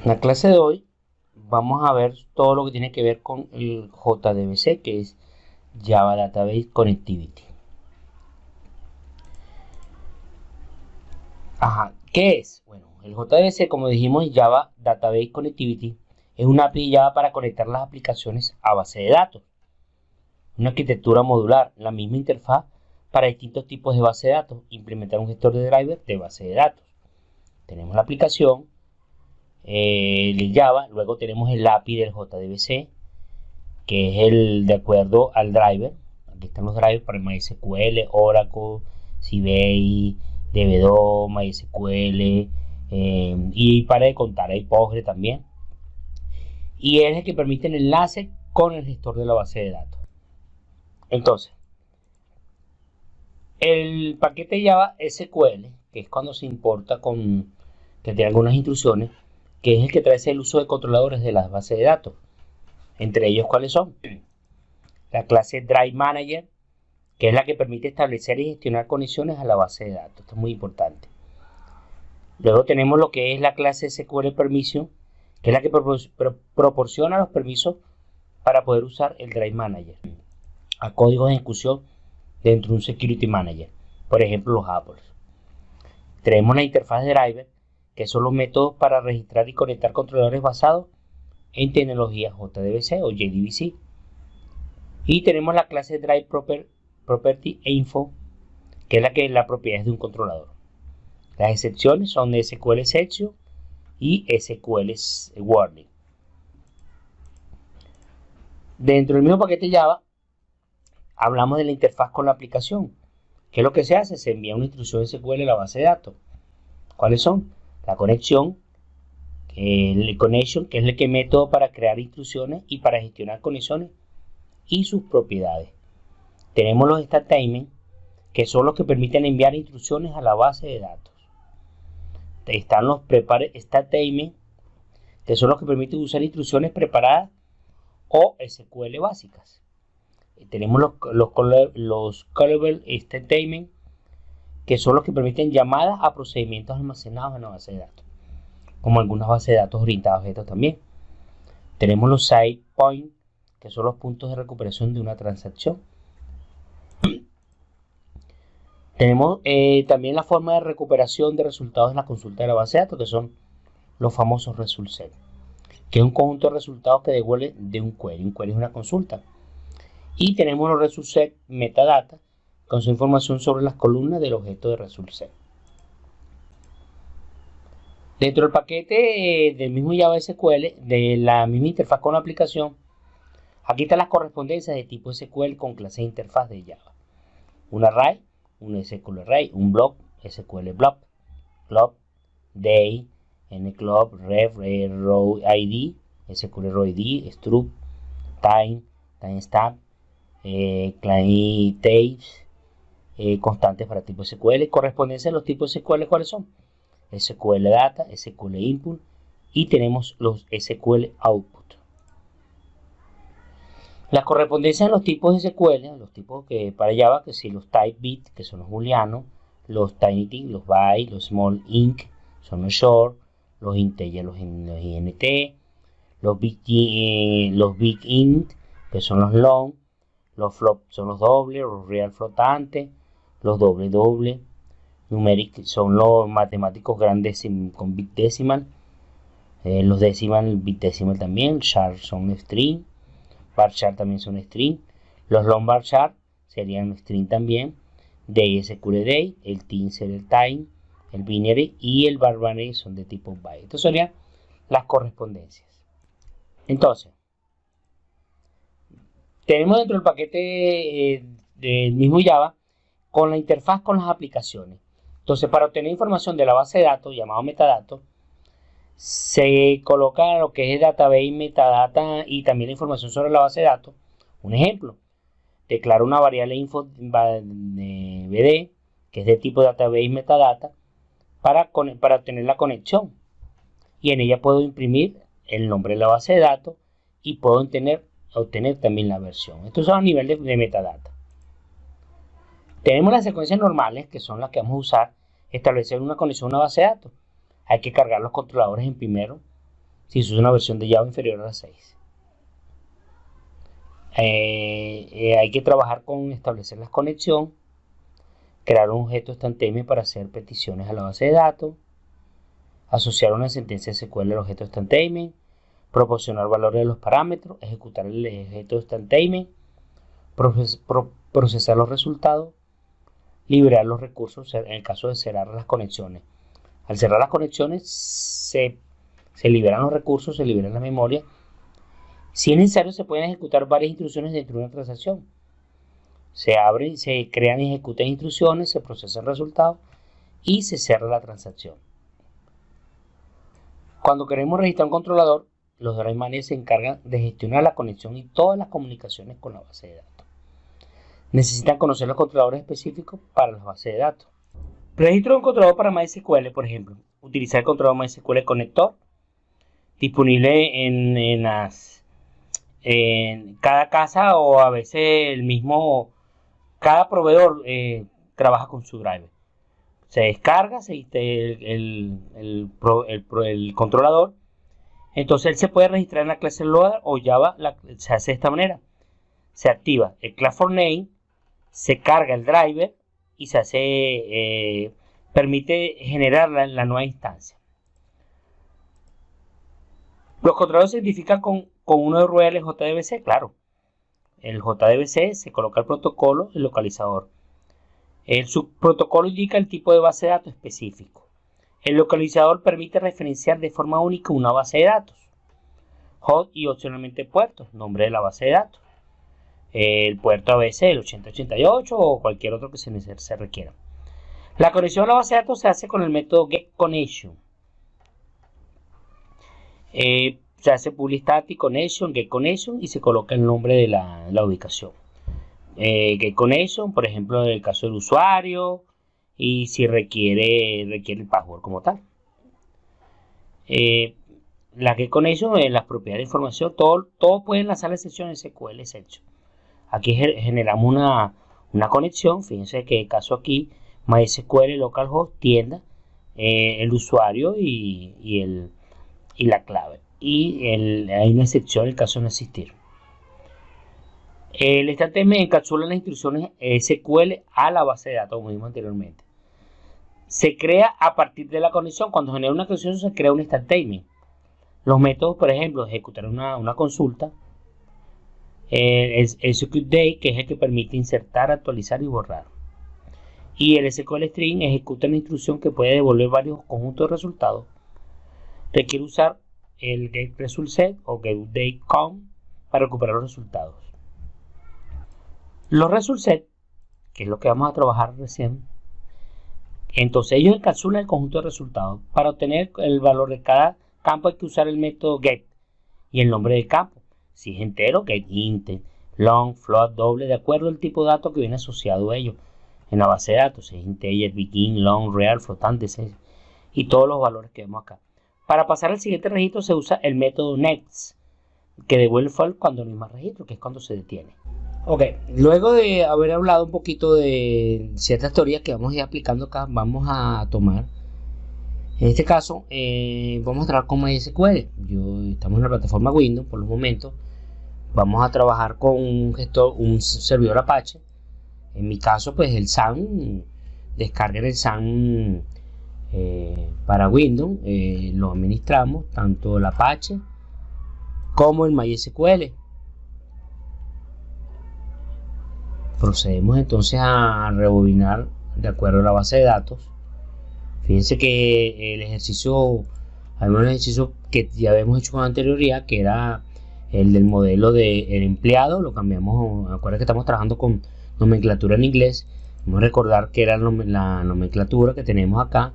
En la clase de hoy vamos a ver todo lo que tiene que ver con el JDBC, que es Java Database Connectivity. ¿Qué es? Bueno, el JDBC, como dijimos, Java Database Connectivity, es una API Java para conectar las aplicaciones a base de datos. Una arquitectura modular, la misma interfaz para distintos tipos de base de datos, implementar un gestor de driver de base de datos. Tenemos la aplicación, el Java, luego tenemos el API del JDBC, que es el de acuerdo al driver. Aquí están los drivers para el MySQL, Oracle, Sybase, DB2, MySQL, y para de contar, hay Postgre también. Y es el que permite el enlace con el gestor de la base de datos. Entonces, el paquete Java SQL, que es cuando se importa que tiene algunas instrucciones, que es el que trae el uso de controladores de las bases de datos. Entre ellos, ¿cuáles son? La clase Drive Manager, que es la que permite establecer y gestionar conexiones a la base de datos. Esto es muy importante. Luego tenemos lo que es la clase SQL Permission, que es la que proporciona los permisos para poder usar el Drive Manager a códigos de ejecución dentro de un Security Manager, por ejemplo los Apples. Tenemos la interfaz de driver, que son los métodos para registrar y conectar controladores basados en tecnologías JDBC o JDBC. Y tenemos la clase Drive Property e Info, que es la propiedad de un controlador. Las excepciones son de SQL Exception y SQL Warning. Dentro del mismo paquete Java hablamos de la interfaz con la aplicación. ¿Qué es lo que se hace? Se envía una instrucción SQL a la base de datos. ¿Cuáles son? La conexión, el connection, que es el método para crear instrucciones y para gestionar conexiones y sus propiedades. Tenemos los statements, que son los que permiten enviar instrucciones a la base de datos. Están los prepare statements, que son los que permiten usar instrucciones preparadas o SQL básicas. Tenemos los callable statements, que son los que permiten llamadas a procedimientos almacenados en la base de datos, como algunas bases de datos orientadas a objetos también. Tenemos los side points, que son los puntos de recuperación de una transacción. Tenemos también la forma de recuperación de resultados en la consulta de la base de datos, que son los famosos result set, que es un conjunto de resultados que devuelve de un query. Un query es una consulta. Y tenemos los result set metadata, con su información sobre las columnas del objeto de result set. Dentro del paquete del mismo Java SQL, de la misma interfaz con la aplicación, aquí están las correspondencias de tipo SQL con clases de interfaz de Java. Un array, un SQL array, un blob, SQL blob, club, day, nclub, ref, row id, SQL row id, struct, time, timestamp, client types, constantes para tipo SQL. Correspondencia de los tipos SQL, ¿cuáles son? SQL data, SQL input, y tenemos los SQL output. Las correspondencias de los tipos de SQL, los tipos que para Java, que si los type bit, que son los booleanos, los tiny, los byte, los small int, son los short, los integer, los int, los big int, que son los long, los flop son los dobles, los real flotantes, los doble, numeric son los matemáticos grandes con bit decimal, los decimal, bit decimal también, char son string, bar chart también son string, los long bar chart serían string también, day SQL day, el team será el time, el binary y el bar binary son de tipo byte. Estas serían las correspondencias. Entonces, tenemos dentro del paquete del mismo Java con la interfaz con las aplicaciones. Entonces, para obtener información de la base de datos, llamado metadatos, se coloca lo que es database, metadata y también la información sobre la base de datos. Un ejemplo, declaro una variable info de BD, que es de tipo database metadata, para obtener la conexión. Y en ella puedo imprimir el nombre de la base de datos y puedo obtener también la versión. Esto es a nivel de metadata. Tenemos las secuencias normales, que son las que vamos a usar, establecer una conexión a una base de datos. Hay que cargar los controladores en primero, si se usa una versión de Java inferior a la 6. Hay que trabajar con establecer la conexión, crear un objeto instantáneo para hacer peticiones a la base de datos, asociar una sentencia SQL al objeto instantáneo, proporcionar valores de los parámetros, ejecutar el objeto instantáneo, procesar los resultados, liberar los recursos en el caso de cerrar las conexiones. Al cerrar las conexiones se liberan los recursos, se libera la memoria. Si es necesario, se pueden ejecutar varias instrucciones dentro de una transacción. Se abren, se crean y ejecutan instrucciones, se procesan resultados y se cierra la transacción. Cuando queremos registrar un controlador, los drive managers se encargan de gestionar la conexión y todas las comunicaciones con la base de datos. Necesitan conocer los controladores específicos para las bases de datos. Registro de un controlador para MySQL, por ejemplo. Utilizar el controlador MySQL Connector, disponible en cada casa, o a veces cada proveedor trabaja con su driver. Se descarga el controlador. Entonces él se puede registrar en la clase Loader o Java. Se hace de esta manera: se activa el class for name, se carga el driver y permite generar la nueva instancia. Los controladores se identifican con uno de URL JDBC, claro. El JDBC se coloca el protocolo, el localizador. El subprotocolo indica el tipo de base de datos específico. El localizador permite referenciar de forma única una base de datos, host y opcionalmente puertos, nombre de la base de datos. El puerto a veces el 8088 o cualquier otro que se requiera. La conexión a la base de datos se hace con el método getConnection. Se hace public static connection, getConnection, y se coloca el nombre de la ubicación. GetConnection, por ejemplo, en el caso del usuario, y si requiere el password como tal. La GetConnection, las propiedades de información, todo puede enlazar la sección SQL Exception. Aquí generamos una conexión. Fíjense que el caso aquí, MySQL localhost tienda, el usuario y la clave. Y hay una excepción en el caso de no existir. El statement encapsula las instrucciones SQL a la base de datos, como vimos anteriormente. Se crea a partir de la conexión. Cuando genera una conexión se crea un statement. Los métodos, por ejemplo, ejecutar una consulta. El executeDate, que es el que permite insertar, actualizar y borrar. Y el SQL String ejecuta una instrucción que puede devolver varios conjuntos de resultados. Requiere usar el getResultSet o getDateCount para recuperar los resultados. Los resultSet, que es lo que vamos a trabajar recién, entonces ellos encapsulan el conjunto de resultados. Para obtener el valor de cada campo hay que usar el método get y el nombre del campo. Si es entero, getInt, long, float, doble, de acuerdo al tipo de dato que viene asociado a ello en la base de datos. Es integer, begin, long, real, flotante, y todos los valores que vemos acá. Para pasar al siguiente registro se usa el método next, que devuelve false cuando no hay más registro, que es cuando se detiene. Ok, luego de haber hablado un poquito de ciertas teorías que vamos a ir aplicando acá, vamos a tomar, en este caso, vamos a trabajar con MySQL. Estamos en la plataforma Windows por los momentos. Vamos a trabajar con un servidor Apache. En mi caso, pues el SAN, descarguen el SAN para Windows, lo administramos, tanto el Apache como el MySQL. Procedemos entonces a rebobinar de acuerdo a la base de datos. Fíjense que el ejercicio, hay un ejercicio que ya habíamos hecho con anterioridad, que era el del modelo del empleado. Lo cambiamos. Acuérdense que estamos trabajando con nomenclatura en inglés. Vamos a recordar que era la nomenclatura que tenemos acá,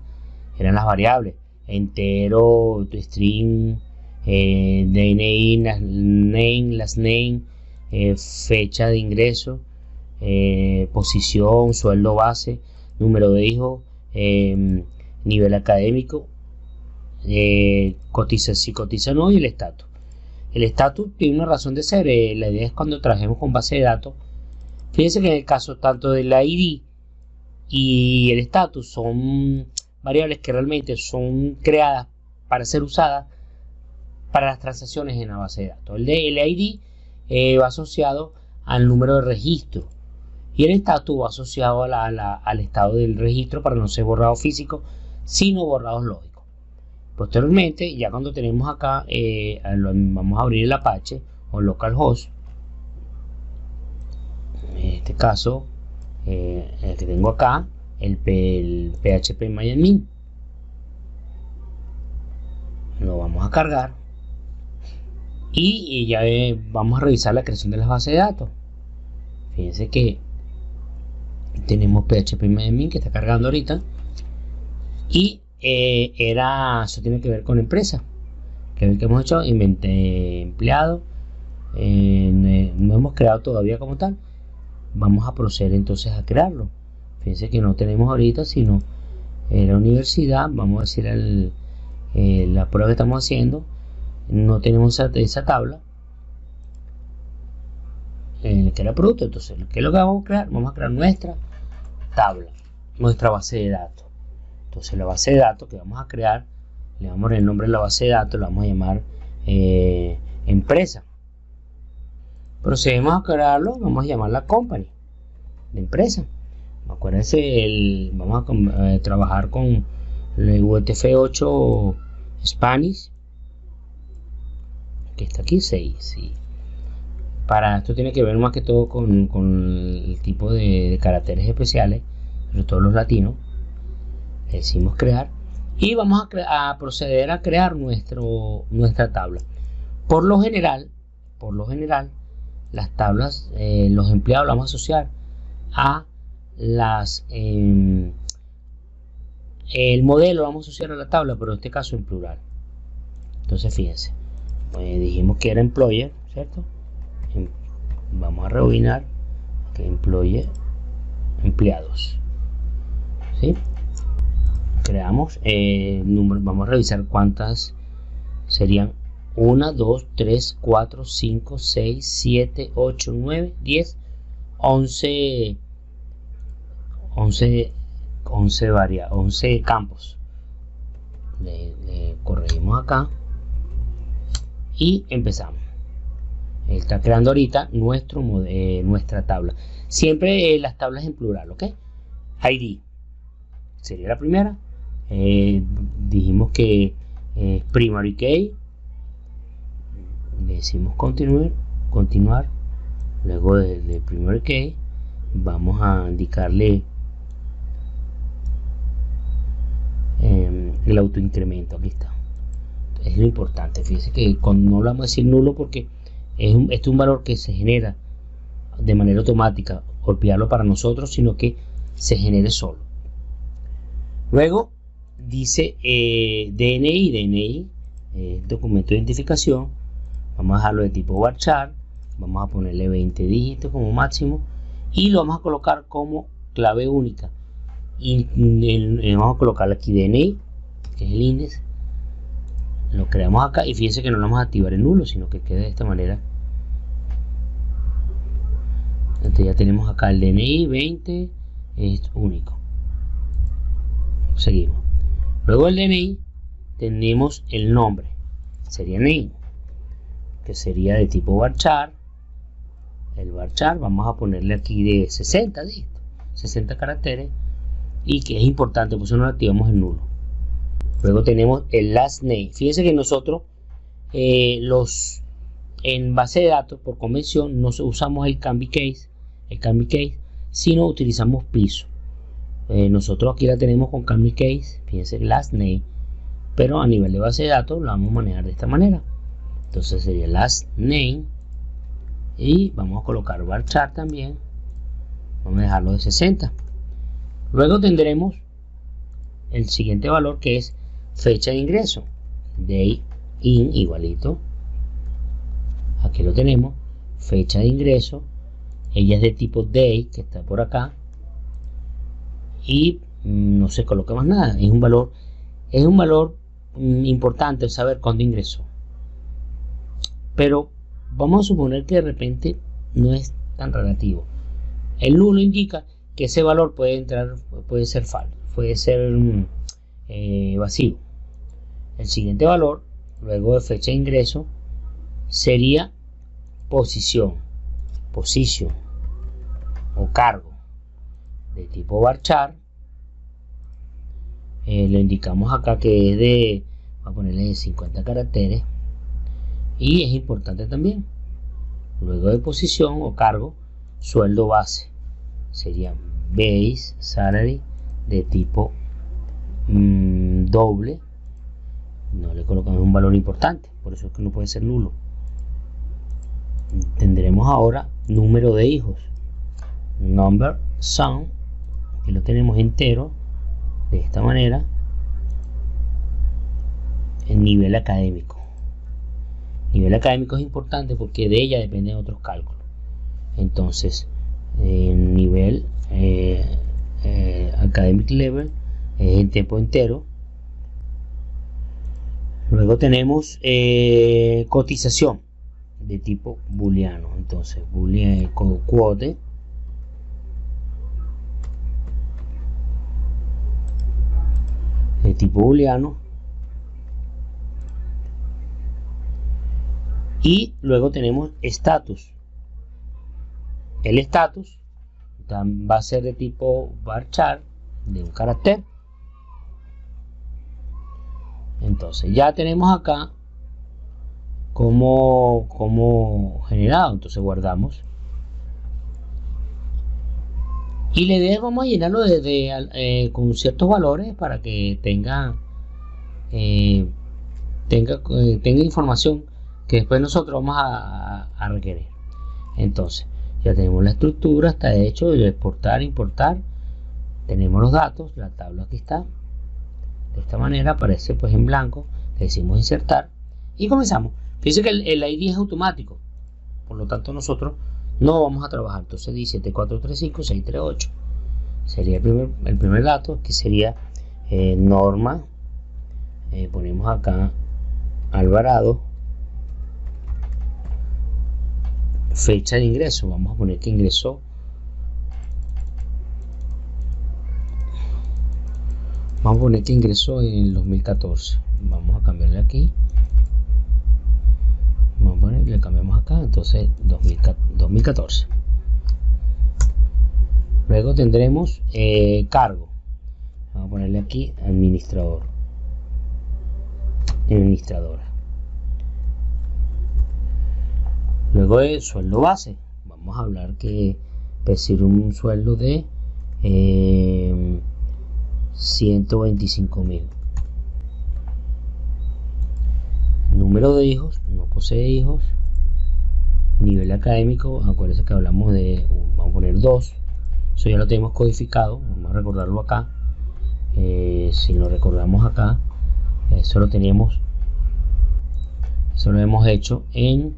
eran las variables: entero, string, DNI, name, last name, fecha de ingreso, posición, sueldo base, número de hijos, nivel académico, si cotiza no, y el estatus. El estatus tiene una razón de ser. La idea es cuando trabajemos con base de datos. Fíjense que en el caso tanto del ID y el estatus son variables que realmente son creadas para ser usadas para las transacciones en la base de datos. El ID va asociado al número de registro y el estatus va asociado al estado del registro para no ser borrado físico, sino borrados lógicos. Posteriormente, ya cuando tenemos acá, vamos a abrir el Apache o localhost. En este caso, el que tengo acá, el phpMyAdmin. Lo vamos a cargar y ya vamos a revisar la creación de las bases de datos. Fíjense que tenemos phpMyAdmin que está cargando ahorita y eso tiene que ver con empresa, que es el que hemos hecho. Inventé empleado, no hemos creado todavía como tal. Vamos a proceder entonces a crearlo. Fíjense que no tenemos ahorita, sino en la universidad. Vamos a decir la prueba que estamos haciendo, no tenemos esa tabla que era producto. Entonces, ¿qué es lo que vamos a crear? Vamos a crear nuestra tabla, nuestra base de datos. Entonces, la base de datos que vamos a crear, le vamos a poner el nombre de la base de datos, la vamos a llamar empresa. Procedemos a crearlo, vamos a llamarla company, de empresa. Acuérdense, vamos a trabajar con el UTF-8 Spanish, que está aquí, 6. ¿Sí? Para esto tiene que ver más que todo con el tipo de caracteres especiales, sobre todo los latinos. Le decimos crear y vamos a proceder a crear nuestra tabla. Por lo general, las tablas, los empleados las vamos a asociar a el modelo, vamos a asociar a la tabla, pero en este caso en plural. Entonces fíjense, dijimos que era employer, ¿cierto? Vamos a rebobinar, que employer, empleados, ¿sí? Creamos número, vamos a revisar cuántas serían. 1, 2, 3, 4, 5, 6, 7, 8, 9, 10, 11 campos. Le corregimos acá y empezamos. Él está creando ahorita nuestra tabla. Siempre las tablas en plural, ¿ok? ID sería la primera. Dijimos que primary key. Le decimos continuar. Luego de primary key vamos a indicarle el autoincremento. Aquí está, es lo importante. Fíjense que cuando no hablamos de decir nulo, porque este es un valor que se genera de manera automática, olvidarlo para nosotros, sino que se genere solo. Luego dice DNI, documento de identificación. Vamos a dejarlo de tipo varchar, vamos a ponerle 20 dígitos como máximo y lo vamos a colocar como clave única. Y vamos a colocarle aquí DNI, que es el índice. Lo creamos acá y fíjense que no lo vamos a activar en nulo, sino que quede de esta manera. Entonces ya tenemos acá el DNI 20, es único. Seguimos. Luego del DNI tenemos el nombre, sería name, que sería de tipo varchar. El varchar vamos a ponerle aquí de 60 dígitos, 60 caracteres, y que es importante, pues no lo activamos en nulo. Luego tenemos el last name. Fíjense que nosotros en base de datos por convención no usamos el canvas case, sino utilizamos piso. Nosotros aquí la tenemos con canvas case, fíjense, last name, pero a nivel de base de datos la vamos a manejar de esta manera. Entonces sería last name y vamos a colocar varchar también, vamos a dejarlo de 60. Luego tendremos el siguiente valor, que es fecha de ingreso, day in, igualito, aquí lo tenemos, fecha de ingreso, ella es de tipo day, que está por acá, y no se coloca más nada. Es un valor importante saber cuándo ingresó, pero vamos a suponer que de repente no es tan relativo. El nulo indica que ese valor puede ser falso, puede ser vacío. El siguiente valor luego de fecha de ingreso, sería posición o cargo de tipo varchar. Lo indicamos acá que es de, vamos a ponerle 50 caracteres, y es importante también, luego de posición o cargo, sueldo base, sería base salary de tipo doble, no le colocamos un valor importante, por eso es que no puede ser nulo. Tendremos ahora número de hijos, number son, que lo tenemos entero de esta manera. El nivel académico es importante porque de ella dependen otros cálculos. Entonces el nivel academic level es en tiempo entero. Luego tenemos cotización de tipo booleano, entonces boolean quote de tipo booleano, y luego tenemos status. El status va a ser de tipo varchar de un carácter. Entonces ya tenemos acá como generado. Entonces guardamos y la idea es vamos a llenarlo con ciertos valores para que tenga información que después nosotros vamos a requerir. Entonces ya tenemos la estructura, está hecho de exportar, importar, tenemos los datos, la tabla aquí está, de esta manera aparece pues en blanco, le decimos insertar y comenzamos. Fíjense que el ID es automático, por lo tanto nosotros no vamos a trabajar. Entonces 17435-638 sería el primer dato, que sería Norma, ponemos acá Alvarado, fecha de ingreso, vamos a poner que ingresó en el 2014, vamos a cambiarle aquí, le cambiamos acá, entonces 2014. Luego tendremos cargo, vamos a ponerle aquí administradora. Luego de sueldo base, vamos a hablar que percibe un sueldo de 125.000. Número de hijos, no posee hijos. Nivel académico, acuérdense que hablamos de, vamos a poner 2, eso ya lo tenemos codificado, vamos a recordarlo acá. Si lo recordamos acá, eso lo hemos hecho en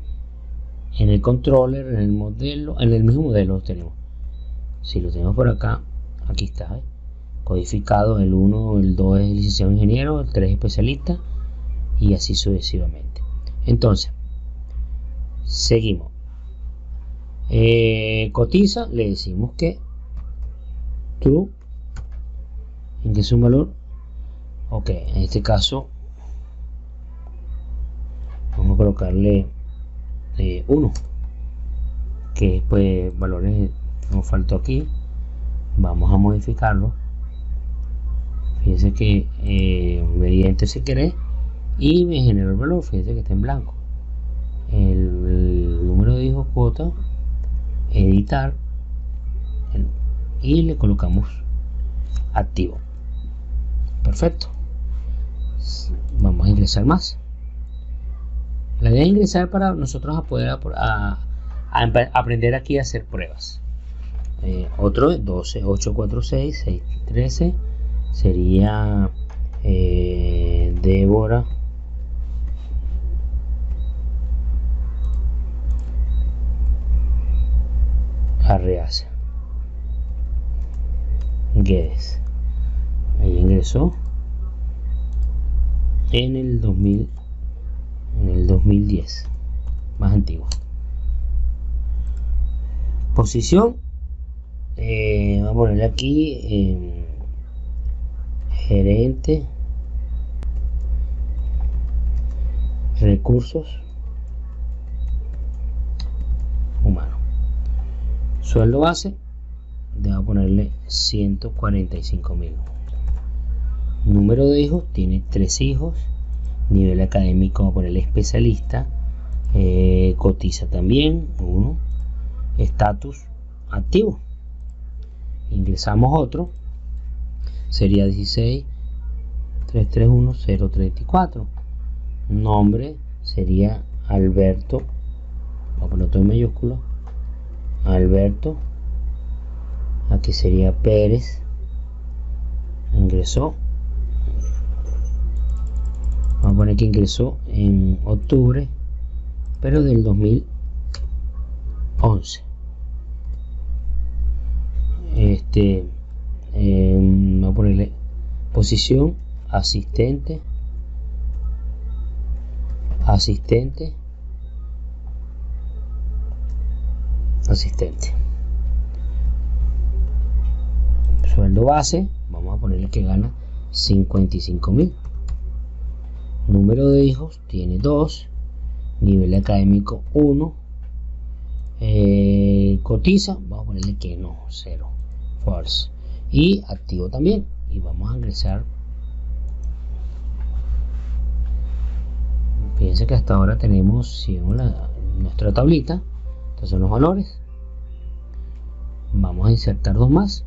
el controller, en el modelo, en el mismo modelo lo tenemos. Si lo tenemos por acá, aquí está, codificado. El 1, el 2 es licenciado ingeniero, el 3 es especialista y así sucesivamente. Entonces seguimos. Cotiza, le decimos que true, en que es un valor. Ok, en este caso vamos a colocarle 1, que pues valores nos faltó aquí. Vamos a modificarlo. Fíjense que mediante se quiere y me generó el valor. Fíjense que está en blanco. El número de hijos, cuota, editar, y le colocamos activo. Perfecto. Vamos a ingresar más. La idea es ingresar para nosotros a poder aprender aquí a hacer pruebas. Otro 12, 8, 4, 6, 6, 13 sería Débora Arreaza Guedes. Ahí ingresó en el 2010, más antiguo. Posición, vamos a ponerle aquí gerente recursos humanos. Sueldo base, debo ponerle 145.000. Número de hijos, tiene 3 hijos. Nivel académico, vamos a ponerle especialista. Cotiza también, 1. Estatus activo. Ingresamos otro, sería 16.331.034. Nombre sería Alberto, vamos a poner todo en mayúscula, Alberto. Aquí sería Pérez. Ingresó, vamos a poner que ingresó en octubre, pero del 2011. Vamos a ponerle posición asistente. Sueldo base, vamos a ponerle que gana 55.000. Número de hijos, tiene 2. Nivel académico 1. Cotiza, vamos a ponerle que no, 0. False. Y activo también. Y vamos a ingresar. Fíjense que hasta ahora tenemos nuestra tablita. Estos son los valores. Vamos a insertar 2 más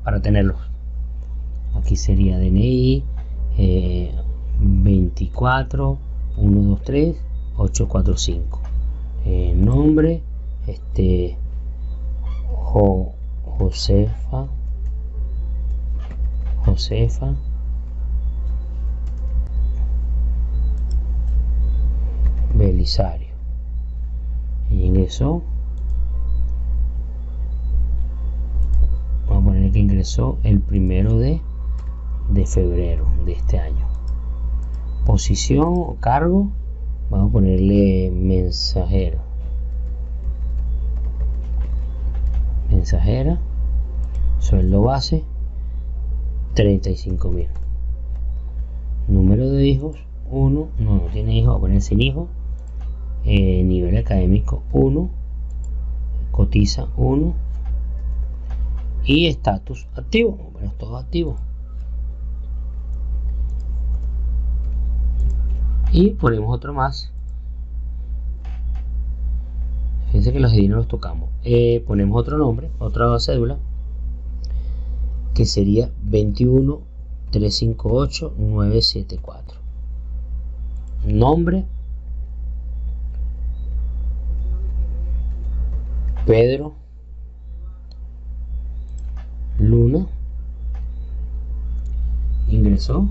para tenerlos. Aquí sería DNI 24 123 845. Nombre Josefa Belisario. Y ingresó, vamos a poner que ingresó el 1 de febrero de este año. Posición o cargo, vamos a ponerle mensajera. Sueldo base 35.000. Número de hijos 1, no tiene hijos, vamos a poner sin hijos. Nivel académico 1. Cotiza 1. Y estatus activo, vamos a poner todo activo. Y ponemos otro más. Fíjense que los ID no los tocamos. Ponemos otro nombre, otra cédula, que sería 21.358.974. Nombre Pedro Luna. Ingresó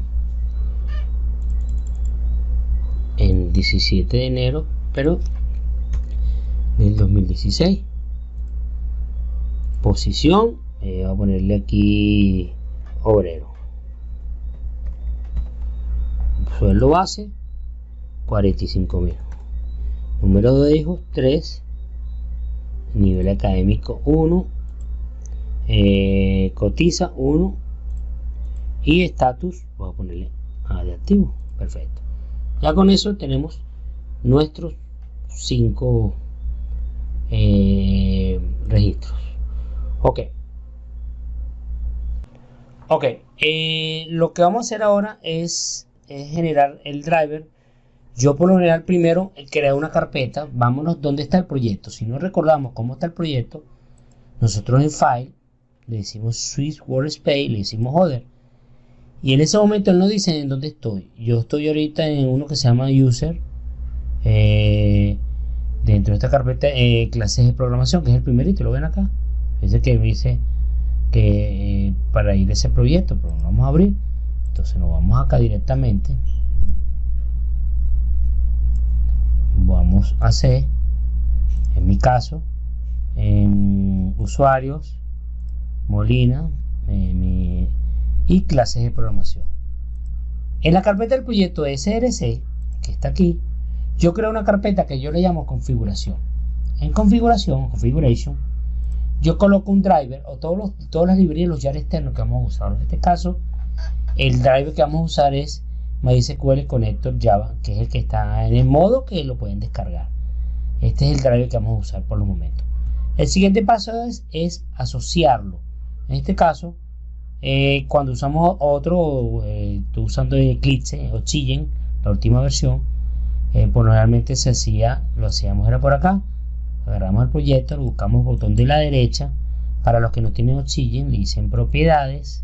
en 17 de enero, pero del 2016. Posición, voy a ponerle aquí obrero. Sueldo base 45.000. Número de hijos 3. Nivel académico 1. Cotiza 1. Y estatus, voy a ponerle de activo. Perfecto. Ya con eso tenemos nuestros 5 registros. Ok, lo que vamos a hacer ahora es generar el driver. Yo por lo general primero crear una carpeta. Vámonos donde está el proyecto. Si no recordamos cómo está el proyecto, nosotros en File le decimos Swiss Workspace, le decimos Other, y en ese momento él nos dice en dónde estoy. Yo estoy ahorita en uno que se llama User, dentro de esta carpeta clases de programación, que es el primerito, lo ven acá. Fíjense que me dice que para ir a ese proyecto, pero no vamos a abrir. Entonces nos vamos acá directamente, vamos a hacer, en mi caso, en usuarios, Molina, y clases de programación. En la carpeta del proyecto SRC, que está aquí, yo creo una carpeta que yo le llamo configuración. En configuración, yo coloco un driver o todas las librerías, los jar externos que vamos a usar. En este caso, el driver que vamos a usar es MySQL Connector Java, que es el que está en el modo que lo pueden descargar. Este es el driver que vamos a usar por los momentos. El siguiente paso es asociarlo. En este caso, cuando usamos otro, estoy usando Eclipse o Chillen, la última versión, pues normalmente lo hacíamos era por acá. Agarramos el proyecto, lo buscamos el botón de la derecha. Para los que no tienen Chillen, le dicen propiedades.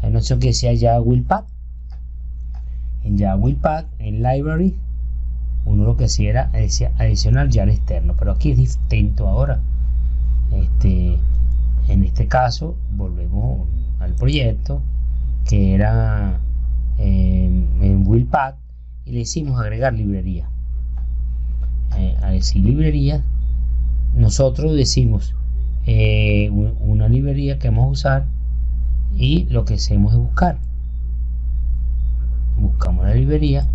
Hay una opción que decía Java Wheelpad. En Java Wheelpad, en Library, uno lo que hacía era adicionar ya al externo, pero aquí es distinto ahora. En este caso volvemos al proyecto que era en Wheelpad y le decimos agregar librería. Al decir librería, nosotros decimos una librería que vamos a usar y lo que hacemos es buscamos la librería.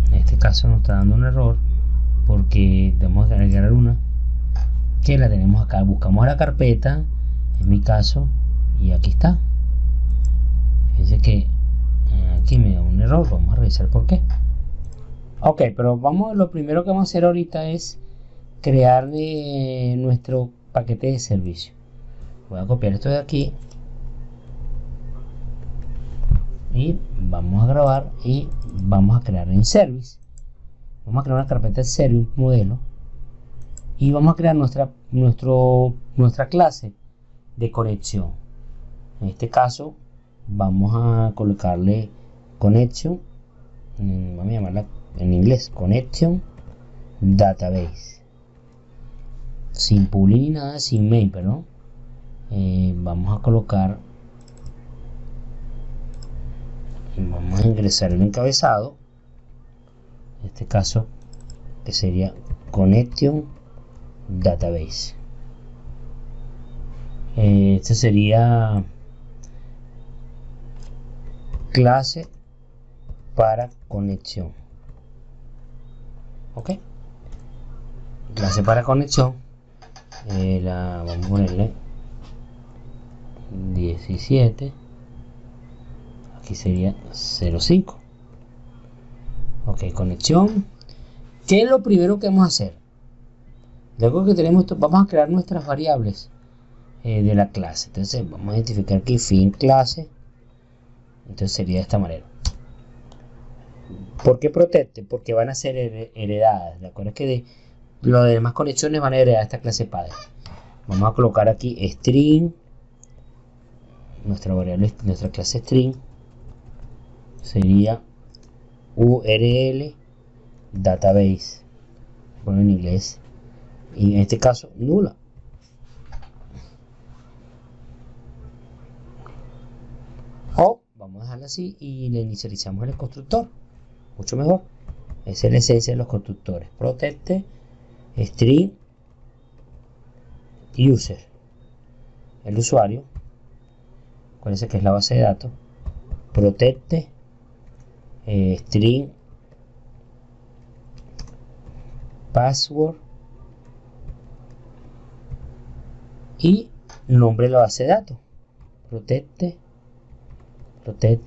En este caso nos está dando un error porque tenemos que agregar una que la tenemos acá. Buscamos la carpeta, en mi caso, y aquí está. Fíjense que aquí me da un error. Vamos a revisar por qué. Ok, pero lo primero que vamos a hacer ahorita es crear nuestro paquete de servicio. Voy a copiar esto de aquí y vamos a grabar y vamos a crear en service. Vamos a crear una carpeta de service, un modelo, y vamos a crear nuestra clase de conexión. En este caso vamos a colocarle connection, vamos a llamarla en inglés connection database, sin public ni nada, sin main, perdón. Vamos a colocar, vamos a ingresar el encabezado, en este caso que sería connection database. Este sería clase para conexión. Ok, clase para conexión. Vamos a ponerle 17. Aquí sería 05. Ok, conexión. ¿Qué es lo primero que vamos a hacer? Luego que tenemos esto, vamos a crear nuestras variables de la clase. Entonces vamos a identificar aquí fin clase. Entonces sería de esta manera. ¿Por qué protect? Porque van a ser heredadas. ¿De acuerdo? Es que las demás conexiones van a heredar esta clase padre. Vamos a colocar aquí string. Nuestra variable, nuestra clase string sería URL database. Bueno, en inglés. Y en este caso, nula. O vamos a dejarla así y le inicializamos el constructor. Mucho mejor. Esa es la esencia de los constructores. Protect string user. El usuario. Acuérdense que es la base de datos. Protect string password y nombre de la base de datos. Protect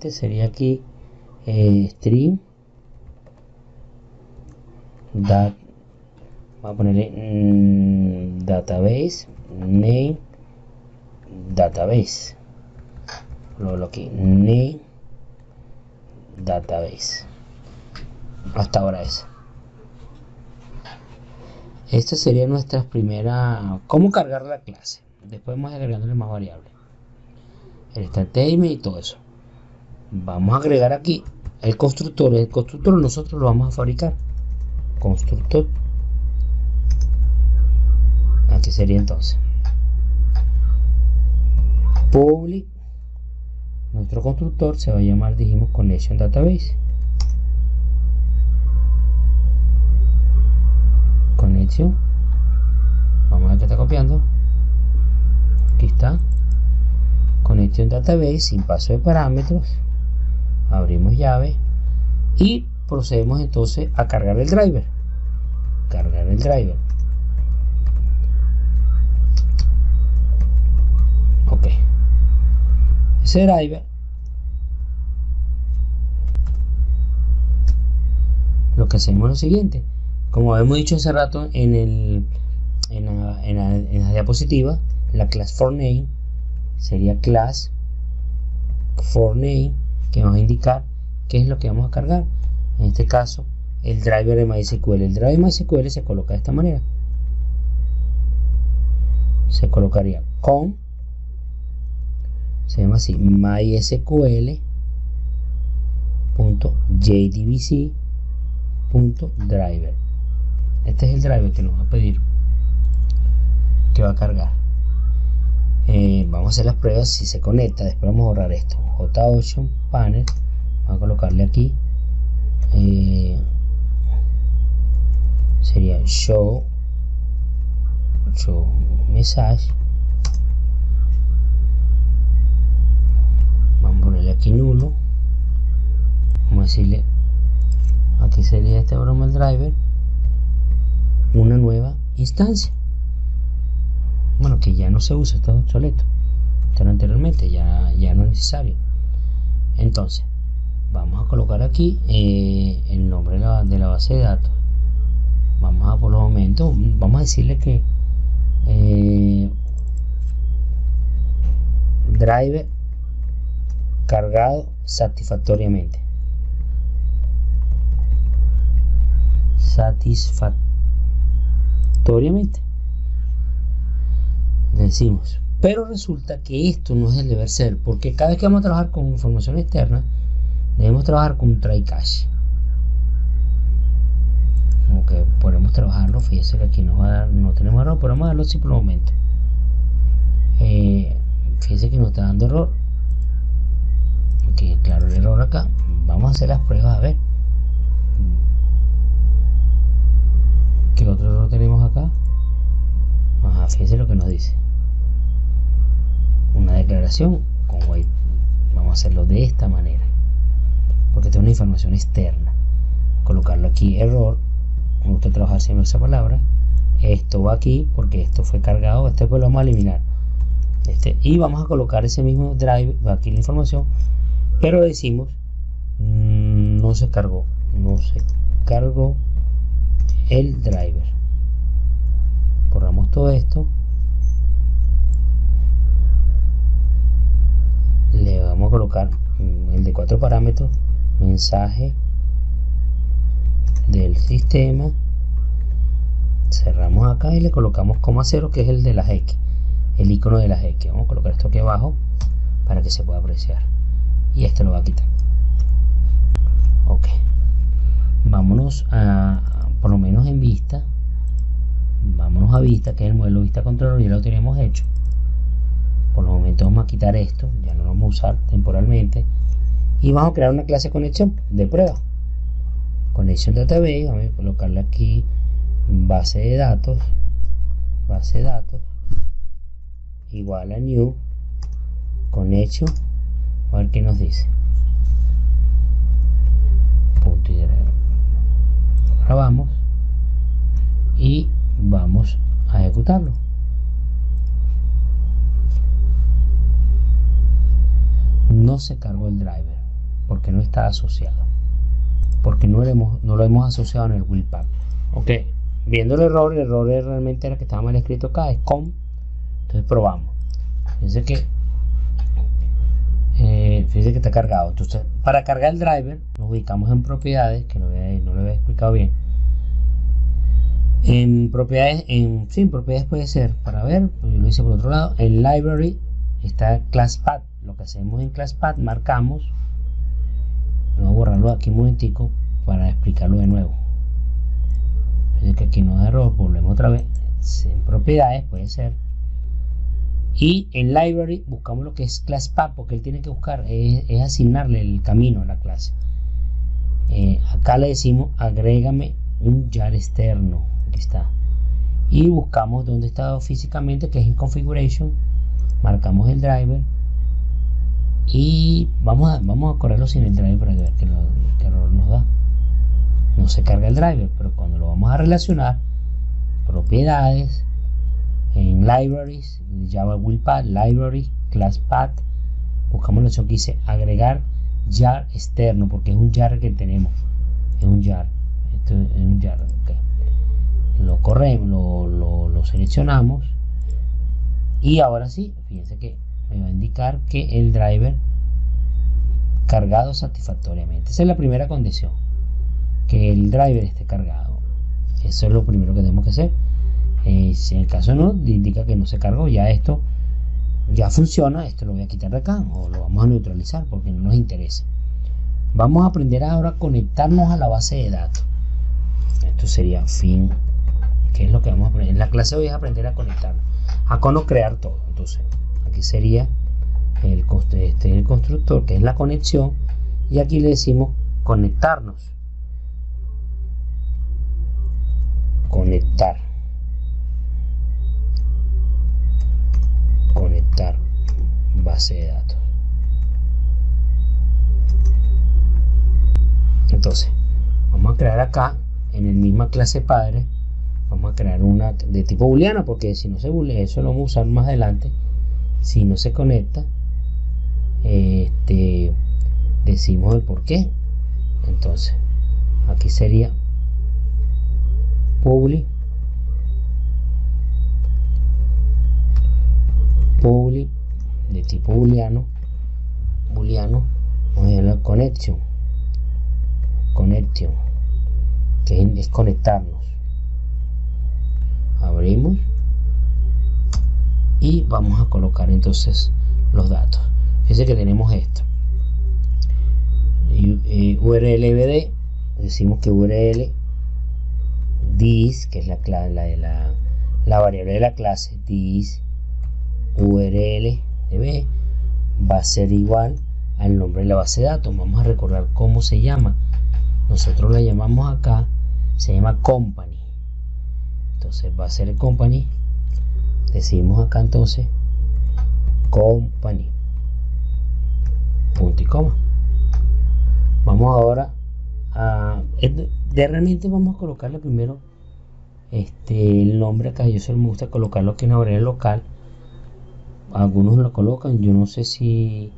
sería aquí string vamos a ponerle database name database, lo aquí name database. Hasta ahora esta sería nuestra primera, cómo cargar la clase. Después vamos agregándole más variables, el statement y todo eso. Vamos a agregar aquí el constructor. El constructor nosotros lo vamos a fabricar. Constructor, aquí sería entonces public. Nuestro constructor se va a llamar, dijimos, connection database. Connection, vamos a ver que está copiando. Aquí está connection database sin paso de parámetros. Abrimos llave y procedemos entonces a cargar el driver. Ok, ese driver que hacemos es lo siguiente. Como habíamos dicho hace rato en la diapositiva, la class forName sería class forName, que nos va a indicar qué es lo que vamos a cargar. En este caso, el driver de MySQL. El driver de MySQL se coloca de esta manera. Se colocaría con, se llama así, mysql.jdbc.driver. Este es el driver que nos va a pedir, que va a cargar. Vamos a hacer las pruebas si se conecta. Después vamos a borrar esto. JOption panel, vamos a colocarle aquí, sería show message. Vamos a ponerle aquí nulo. Vamos a decirle, aquí sería este broma el driver, una nueva instancia. Bueno, que ya no se usa, está obsoleto. Pero anteriormente ya no es necesario. Entonces, vamos a colocar aquí el nombre de la base de datos. Vamos a, por los momentos, vamos a decirle que driver cargado satisfactoriamente. Le decimos, pero resulta que esto no es el deber ser, porque cada vez que vamos a trabajar con información externa debemos trabajar con un try catch. Como que podemos trabajarlo, fíjense que aquí nos va a dar, no tenemos error, pero vamos a darlo así por el momento. Fíjense que nos está dando error. Ok, claro, el error acá. Vamos a hacer las pruebas a ver qué otro error tenemos acá. Ajá, fíjense lo que nos dice. Una declaración con white. Vamos a hacerlo de esta manera, porque tengo una información externa. Colocarlo aquí, error. Me gusta trabajar siempre esa palabra. Esto va aquí porque esto fue cargado. Este pues lo vamos a eliminar. Y vamos a colocar ese mismo drive. Va aquí la información, pero decimos no se cargó el driver. Borramos todo esto. Le vamos a colocar el de 4 parámetros, mensaje del sistema. Cerramos acá y le colocamos coma 0, que es el de las X, el icono de las X. Vamos a colocar esto aquí abajo para que se pueda apreciar, y esto lo va a quitar. Ok, vámonos a, por lo menos en vista, vámonos a vista, que es el modelo vista controller, ya lo tenemos hecho. Por el momento vamos a quitar esto, ya no lo vamos a usar temporalmente, y vamos a crear una clase conexión de prueba. Conexión database, vamos a colocarle aquí base de datos igual a new connection, a ver qué nos dice. Punto y grabamos y vamos a ejecutarlo. No se cargó el driver porque no está asociado, porque no lo hemos asociado en el webpack. Ok, viendo el error realmente era que estaba mal escrito acá, es com. Entonces probamos. Fíjense que está cargado. Entonces, para cargar el driver nos ubicamos en propiedades, que no lo había explicado bien. En propiedades, en propiedades puede ser, para ver, yo lo hice por otro lado. En library está classpath. Lo que hacemos en classpath, marcamos. Vamos a borrarlo aquí un momentico para explicarlo de nuevo. Fíjense que aquí no da error, volvemos otra vez. En propiedades puede ser. Y en library buscamos lo que es classpath, porque él tiene que buscar, es asignarle el camino a la clase. Acá le decimos agrégame un jar externo. Aquí está. Y buscamos dónde está físicamente, que es en configuration. Marcamos el driver. Y vamos a correrlo sin el driver para ver qué error nos da. No se carga el driver, pero cuando lo vamos a relacionar, propiedades, en libraries, Java webpack, library, classpath, buscamos la opción que dice agregar jar externo, porque es un jar que tenemos, es un jar. esto es un jar, okay. Lo corremos, lo seleccionamos y ahora sí, fíjense que me va a indicar que el driver cargado satisfactoriamente. Esa es la primera condición, que el driver esté cargado. Eso es lo primero que tenemos que hacer. Si en el caso no, indica que no se cargó, ya esto ya funciona. Esto lo voy a quitar de acá o lo vamos a neutralizar porque no nos interesa. Vamos a aprender ahora a conectarnos a la base de datos. Esto sería fin, que es lo que vamos a aprender en la clase de hoy, es aprender a conectarnos, a cómo crear todo. Entonces aquí sería el constructor, que es la conexión, y aquí le decimos conectarnos, conectar base de datos. Entonces vamos a crear acá en el misma clase padre, vamos a crear una de tipo booleano, porque si no se boolea, eso lo vamos a usar más adelante. Si no se conecta, decimos el por qué. Entonces aquí sería public de tipo booleano, vamos a la connection, que es conectarnos. Abrimos y vamos a colocar entonces los datos. Fíjense que tenemos esto, url decimos que url this, que es la variable de la clase, this url db va a ser igual al nombre de la base de datos. Vamos a recordar cómo se llama. Nosotros la llamamos acá, se llama company. Entonces va a ser el company. Decimos acá entonces company, punto y coma. Vamos ahora a realmente vamos a colocarle primero el nombre acá. Yo solo me gusta colocarlo aquí en la variable local. Algunos lo colocan, yo no sé si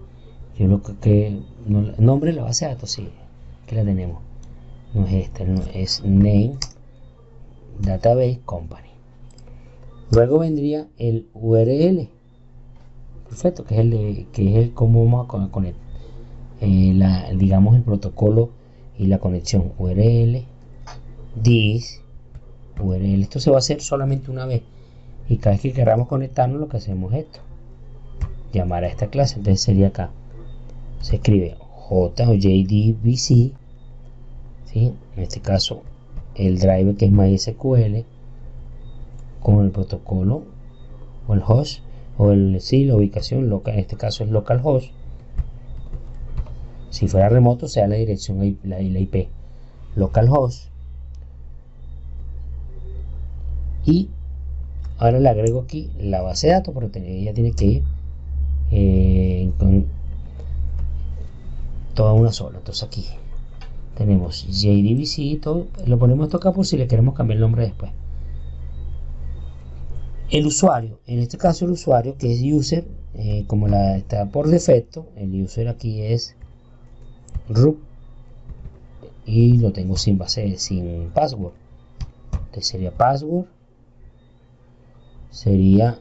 yo lo que no, el nombre de la base de datos, sí, que la tenemos, no es esta, no, es name database company. Luego vendría el URL, perfecto, que es el cómo vamos a conectar, digamos el protocolo y la conexión. URL this URL, esto se va a hacer solamente una vez, y cada vez que queramos conectarnos lo que hacemos es esto, llamar a esta clase. Entonces sería acá, se escribe J o JDBC, ¿sí? En este caso el driver, que es MySQL, con el protocolo o el host o la ubicación local, en este caso es localhost. Si fuera remoto, sea la dirección, la IP localhost. Y ahora le agrego aquí la base de datos, porque ella tiene que ir con toda una sola. Entonces aquí tenemos JDBC y todo, lo ponemos esto acá por si le queremos cambiar el nombre después. El usuario, en este caso el usuario, que es user, como está por defecto, el user aquí es root y lo tengo sin password. Entonces sería password, sería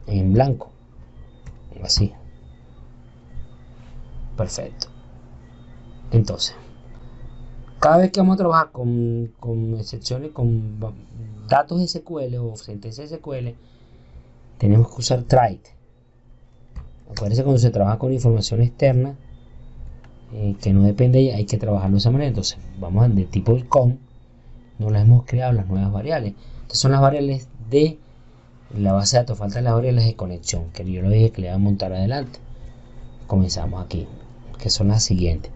en blanco, así. Perfecto. Entonces cada vez que vamos a trabajar con excepciones, con datos SQL o sentencias SQL, tenemos que usar try. Acuérdense, cuando se trabaja con información externa que no depende, hay que trabajarlo de esa manera. Entonces vamos de tipo com, no las hemos creado las nuevas variables. Estas son las variables de la base de datos, faltan las variables de conexión, que yo lo dije que le voy a montar adelante. Comenzamos aquí, que son las siguientes: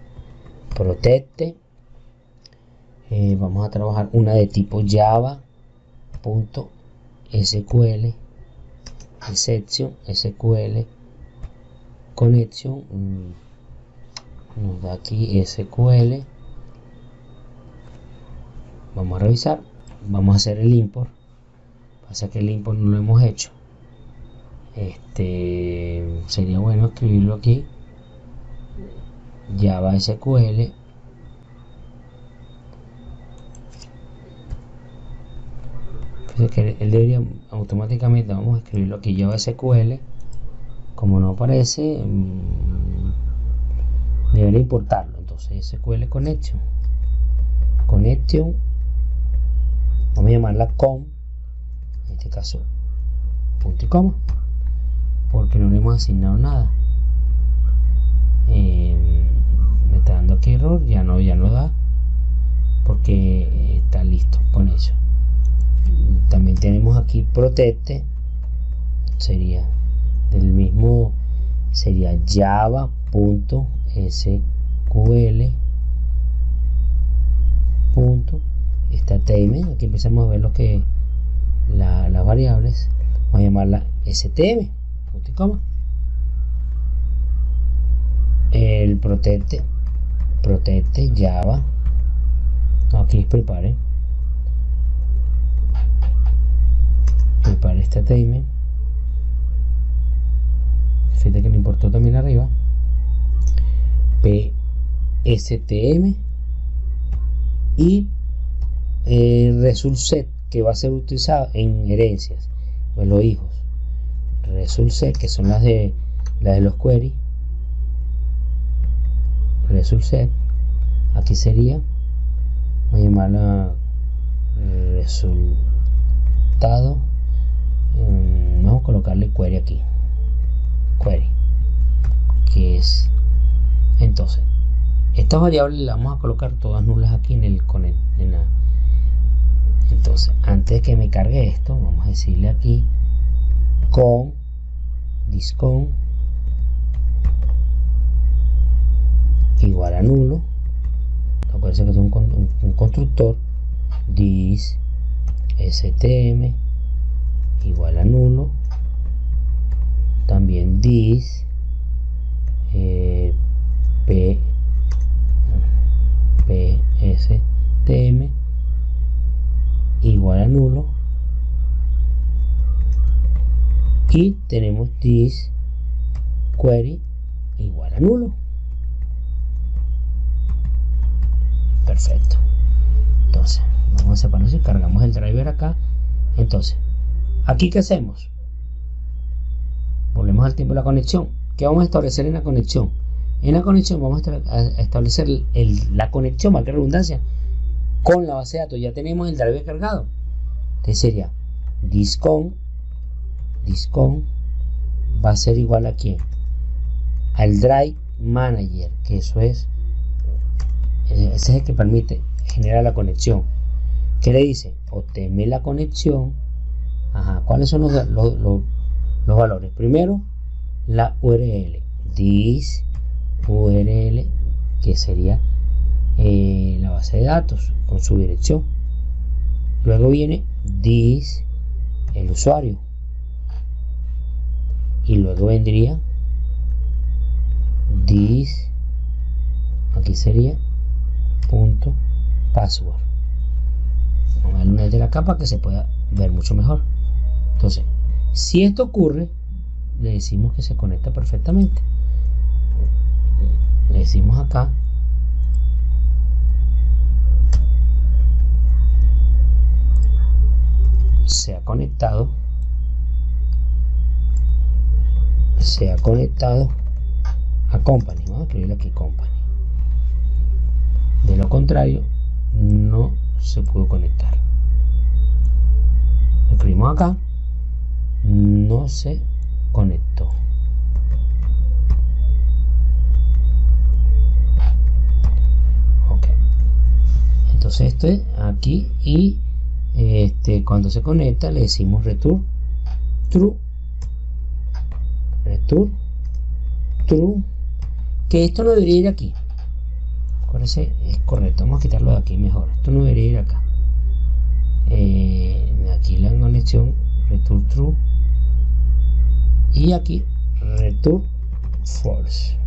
protect, vamos a trabajar una de tipo java.sql, exception SQL connection, nos da aquí SQL. Vamos a revisar, vamos a hacer el import. Pasa que el import no lo hemos hecho. Sería bueno escribirlo aquí, Java SQL Entonces que él debería automáticamente, vamos a escribirlo aquí, Java SQL, como no aparece, debería importarlo. Entonces SQL connection, vamos a llamarla con, en este caso punto y coma, porque no le hemos asignado nada. Me está dando aquí error, ya no da, porque está listo con eso. También tenemos aquí protect, sería del mismo, sería java.sql statement. Aquí empezamos a ver lo que las variables, vamos a llamarla stm, punto y coma. El protect java, aquí es prepare statement. Fíjate que le importó también arriba pstm y result set, que va a ser utilizado en herencias, en los hijos. Result set, que son las de los queries. Result set, aquí sería, voy a llamarla resultado, vamos a colocarle query aquí, query, que es, entonces estas variables las vamos a colocar todas nulas aquí en el connect. Entonces, antes de que me cargue esto, vamos a decirle aquí con discount igual a nulo. Acuérdense que es un constructor. This stm igual a nulo. También this pstm igual a nulo. Y tenemos this query igual a nulo. Perfecto. Entonces vamos a separar y cargamos el driver acá. Entonces aquí, ¿qué hacemos? Volvemos al tiempo de la conexión. ¿Qué vamos a establecer en la conexión? En la conexión vamos a establecer la conexión, marca redundancia, con la base de datos. Ya tenemos el driver cargado. Entonces sería discount va a ser igual a ¿quién? Al drive manager, que eso es, ese es el que permite generar la conexión. ¿Qué le dice? Obténme la conexión. ¿Cuáles son los valores? Primero, la URL, this URL, que sería la base de datos con su dirección. Luego viene this, el usuario, y luego vendría this, aquí sería punto password. Vamos a darle una de la capa que se pueda ver mucho mejor. Entonces, si esto ocurre, le decimos que se conecta perfectamente. Le decimos acá se ha conectado a company. Vamos a escribirle aquí company. De lo contrario, no se pudo conectar. Escribimos acá, no se conectó. Ok. Entonces esto es aquí, y cuando se conecta le decimos return true, que esto no debería ir aquí. Acuérdense, es correcto, vamos a quitarlo de aquí mejor. Esto no debería ir acá. Aquí la conexión return true, y aquí return false.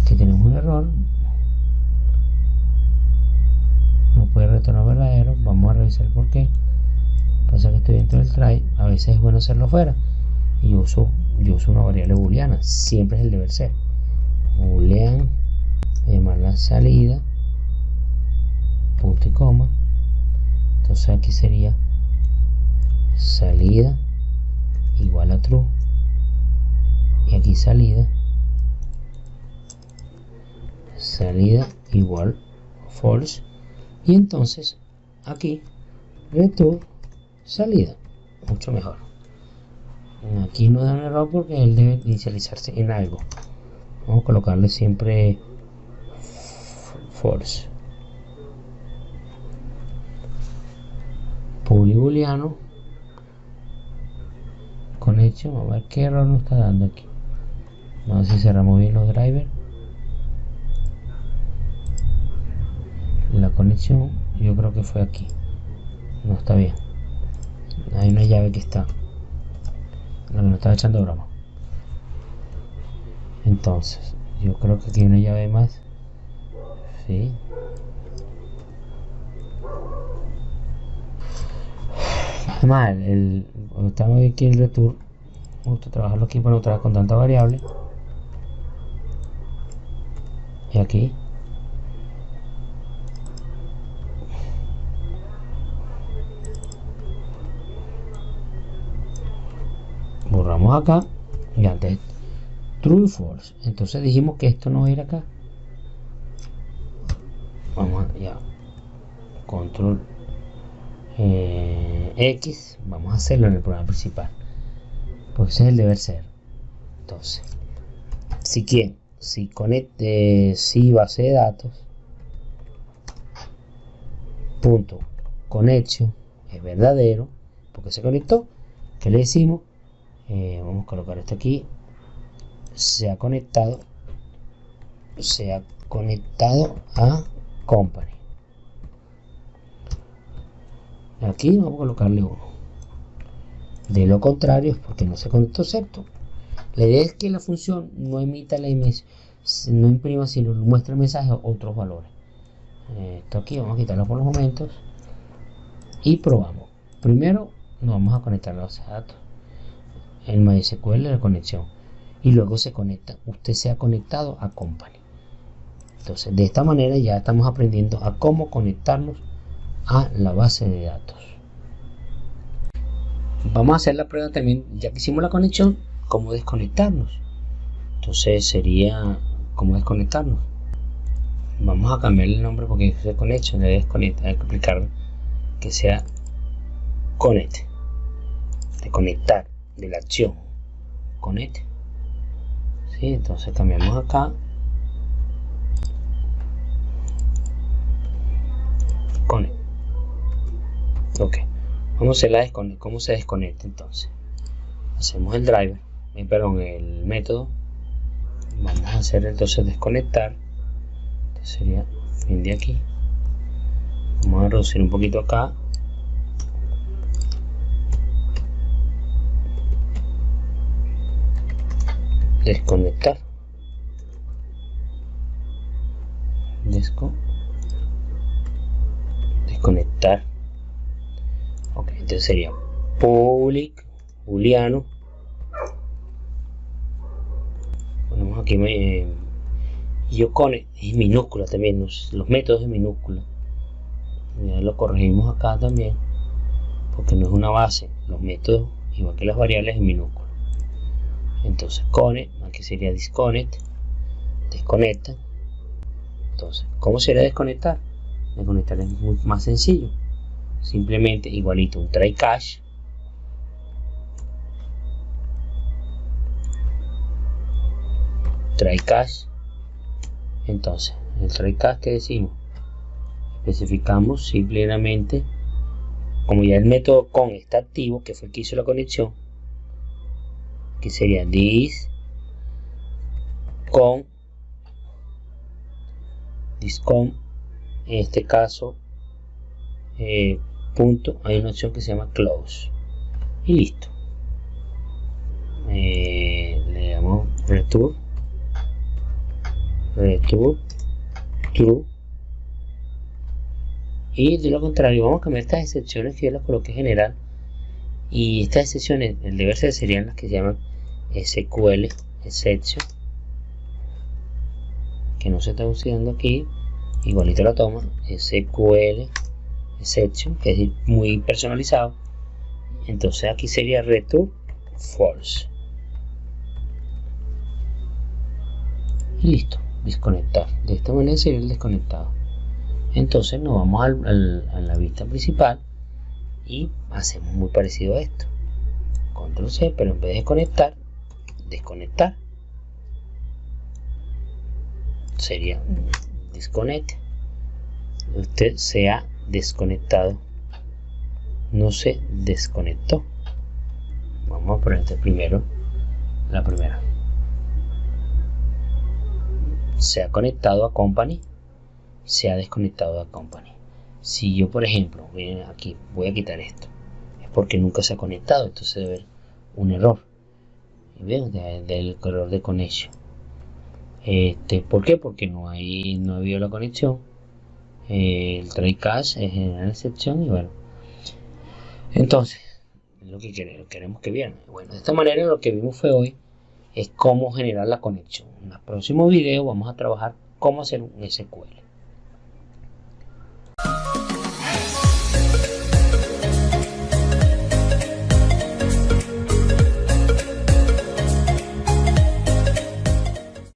Aquí tenemos un error, no puede retornar verdadero. Vamos a revisar por qué. Pasa que estoy dentro del try. A veces es bueno hacerlo fuera, y yo uso una variable booleana, siempre es el deber ser. Boolean, llamar la salida, punto y coma, Entonces aquí sería salida igual a true, y aquí salida igual false, y entonces aquí return salida. Mucho mejor. Aquí no da un error porque él debe inicializarse en algo. Vamos a colocarle siempre false. Public booleano con hecho. Vamos a ver qué error nos está dando aquí. Vamos a ver si cerramos bien los drivers. La conexión, yo creo que fue aquí. No está bien. Hay una llave que está. No me estaba echando broma. Entonces, yo creo que aquí hay una llave más. Sí. Además, estamos aquí en el return. Me gusta trabajarlo aquí para no trabajar con tanta variable. Y aquí. Borramos acá. Y antes true y false. Entonces dijimos que esto no va a ir acá. Vamos a ya. Control X. Vamos a hacerlo en el programa principal. Pues ese es el deber ser. Entonces, si conecte, si base de datos punto conexión es verdadero porque se conectó, ¿qué le decimos? Vamos a colocar esto aquí. Se ha conectado a company. Aquí vamos a colocarle 1. De lo contrario es porque no se conectó, excepto. La idea es que la función no emita la imagen, no imprima, sino muestra el mensaje a otros valores. Esto aquí vamos a quitarlo por los momentos y probamos. Primero nos vamos a conectar a la base de datos, el MySQL, la conexión, y luego se conecta. Usted se ha conectado a company. Entonces, de esta manera ya estamos aprendiendo a cómo conectarnos a la base de datos. Vamos a hacer la prueba también, ya que hicimos la conexión, cómo desconectarnos. Entonces sería cómo desconectarnos. Vamos a cambiarle el nombre porque es connection, debe desconectar, hay que aplicar que sea connect, de conectar, de la acción connect. ¿Sí? Entonces cambiamos acá connect. Ok, vamos a hacer cómo se desconecta. Entonces hacemos el driver, el método. Vamos a hacer entonces desconectar. Entonces sería fin de aquí. Vamos a reducir un poquito acá. Desconectar. Desconectar. Ok, entonces sería public booleano. Ponemos aquí yo connect en minúscula también, los métodos en minúscula. Ya lo corregimos acá también porque no es una base, los métodos igual que las variables en minúscula. Entonces connect, aquí sería disconnect, desconecta. Entonces, ¿cómo sería desconectar? Desconectar es muy más sencillo, simplemente igualito un try catch, entonces el try catch que decimos, especificamos simplemente, como ya el método con está activo, que fue el que hizo la conexión, que sería this con, en este caso punto, hay una opción que se llama close y listo. Le damos return true, y de lo contrario vamos a cambiar estas excepciones que yo las coloqué general, y estas excepciones el deber ser serían las que se llaman SQL exception, que no se está usando aquí, igualito la toma SQL exception, que es muy personalizado. Entonces aquí sería return false. Y listo, desconectar. De esta manera sería el desconectado. Entonces nos vamos a la vista principal y hacemos muy parecido a esto. Control C, pero en vez de conectar, desconectar. Sería disconnect. Usted se ha desconectado, no se desconectó. Vamos a poner primero la primera. Se ha conectado a company, se ha desconectado a company. Si yo, por ejemplo, miren aquí, voy a quitar esto, es porque nunca se ha conectado. Entonces debe haber un error. ¿Ven? Del error de conexión. ¿Por qué? Porque no ha habido la conexión. El try catch es generar excepción y bueno. Entonces, lo que queremos que vean. Bueno, de esta manera lo que vimos fue hoy es cómo generar la conexión. En el próximo video vamos a trabajar cómo hacer un SQL.